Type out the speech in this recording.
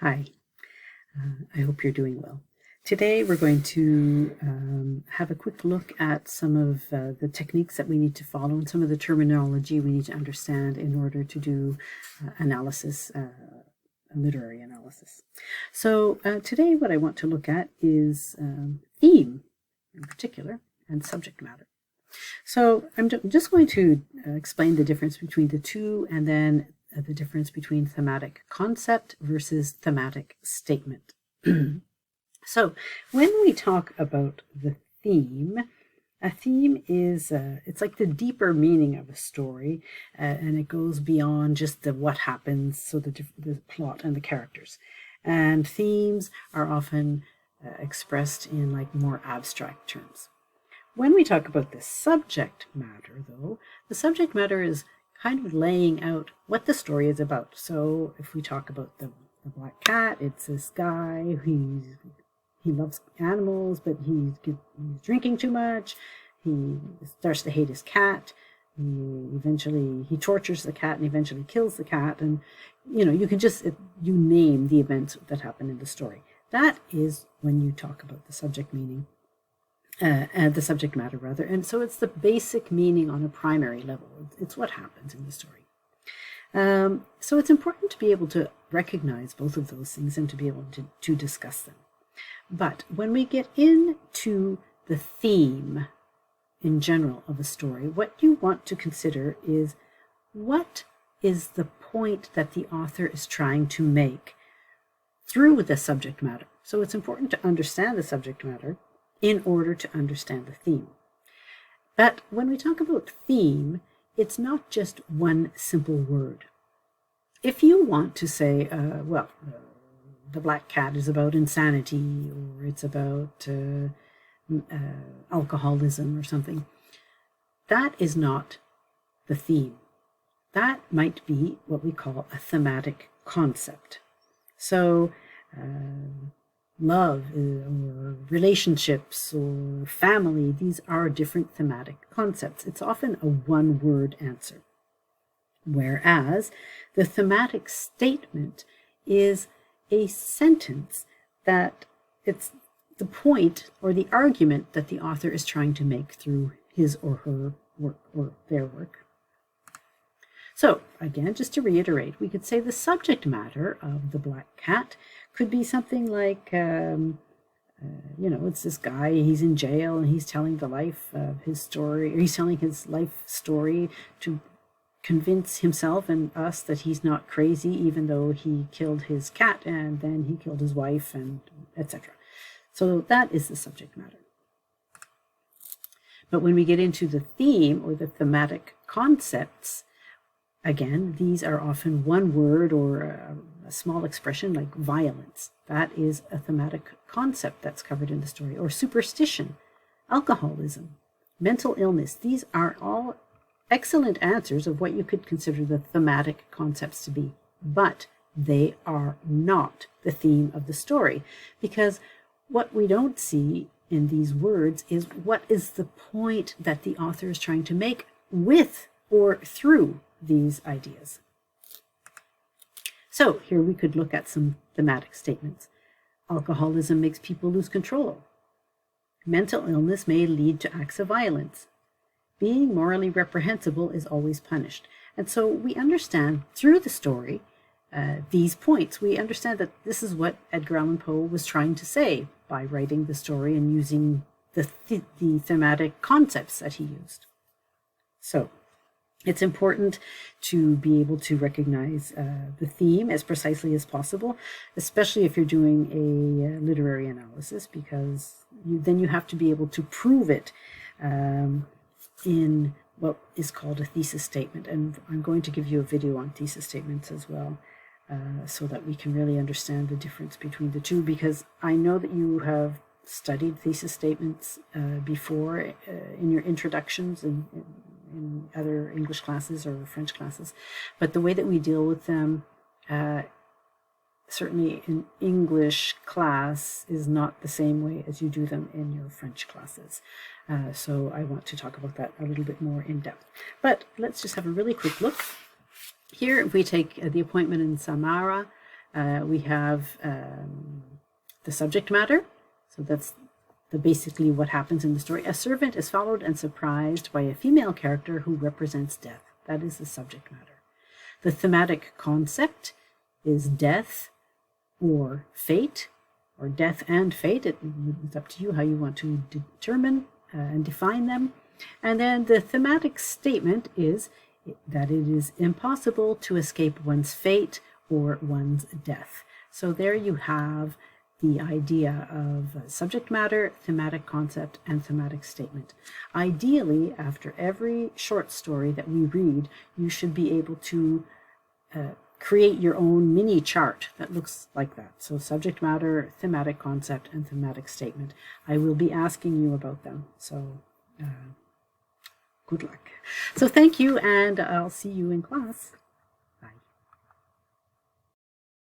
Hi, I hope you're doing well. Today we're going to have a quick look at some of the techniques that we need to follow and some of the terminology we need to understand in order to do analysis, literary analysis. So today what I want to look at is theme in particular and subject matter. So I'm just going to explain the difference between the two and then the difference between thematic concept versus thematic statement. So when we talk about the theme, a theme is it's like the deeper meaning of a story, and it goes beyond just the what happens, so the plot and the characters. And themes are often expressed in like more abstract terms. When we talk about the subject matter, though, the subject matter is kind of laying out what the story is about. So if we talk about the black cat, it's this guy he loves animals, but he's drinking too much. He starts to hate his cat. He tortures the cat and eventually kills the cat. And you can just you name the events that happen in the story. That is when you talk about the subject meaning. The subject matter rather, and so it's the basic meaning on a primary level. It's what happens in the story. So it's important to be able to recognize both of those things and to be able to discuss them. But when we get into the theme in general of a story, what you want to consider is what is the point that the author is trying to make through the subject matter. So it's important to understand the subject matter in order to understand the theme. But when we talk about theme, it's not just one simple word. If you want to say, the black cat is about insanity, or it's about alcoholism or something, that is not the theme. That might be what we call a thematic concept. So, love or relationships or family, these are different thematic concepts. It's often a one-word answer. Whereas the thematic statement is a sentence that it's the point or the argument that the author is trying to make through his or her work or their work. So again, just to reiterate, we could say the subject matter of the black cat could be something like, it's this guy, he's in jail and he's telling the life of his story, or he's telling his life story to convince himself and us that he's not crazy, even though he killed his cat and then he killed his wife and etc. So that is the subject matter. But when we get into the theme or the thematic concepts, again, these are often one word or a small expression like violence. That is a thematic concept that's covered in the story. Or superstition, alcoholism, mental illness. These are all excellent answers of what you could consider the thematic concepts to be. But they are not the theme of the story, because what we don't see in these words is what is the point that the author is trying to make with or through these ideas. So here we could look at some thematic statements. Alcoholism makes people lose control. Mental illness may lead to acts of violence. Being morally reprehensible is always punished. And so we understand through the story these points. We understand that this is what Edgar Allan Poe was trying to say by writing the story and using the thematic concepts that he used. So it's important to be able to recognize the theme as precisely as possible, especially if you're doing a literary analysis, because then you have to be able to prove it in what is called a thesis statement. And I'm going to give you a video on thesis statements as well, so that we can really understand the difference between the two, because I know that you have studied thesis statements before in your introductions and in other English classes or French classes, but the way that we deal with them, certainly in English class, is not the same way as you do them in your French classes. So I want to talk about that a little bit more in depth. But let's just have a really quick look. Here, if we take the appointment in Samara, We have the subject matter. So that's basically what happens in the story. A servant is followed and surprised by a female character who represents death. That is the subject matter. The thematic concept is death or fate, or death and fate. It's up to you how you want to determine and define them. And then the thematic statement is that it is impossible to escape one's fate or one's death. So there you have the idea of subject matter, thematic concept, and thematic statement. Ideally, after every short story that we read, you should be able to create your own mini chart that looks like that. So subject matter, thematic concept, and thematic statement. I will be asking you about them. So good luck. So thank you, and I'll see you in class.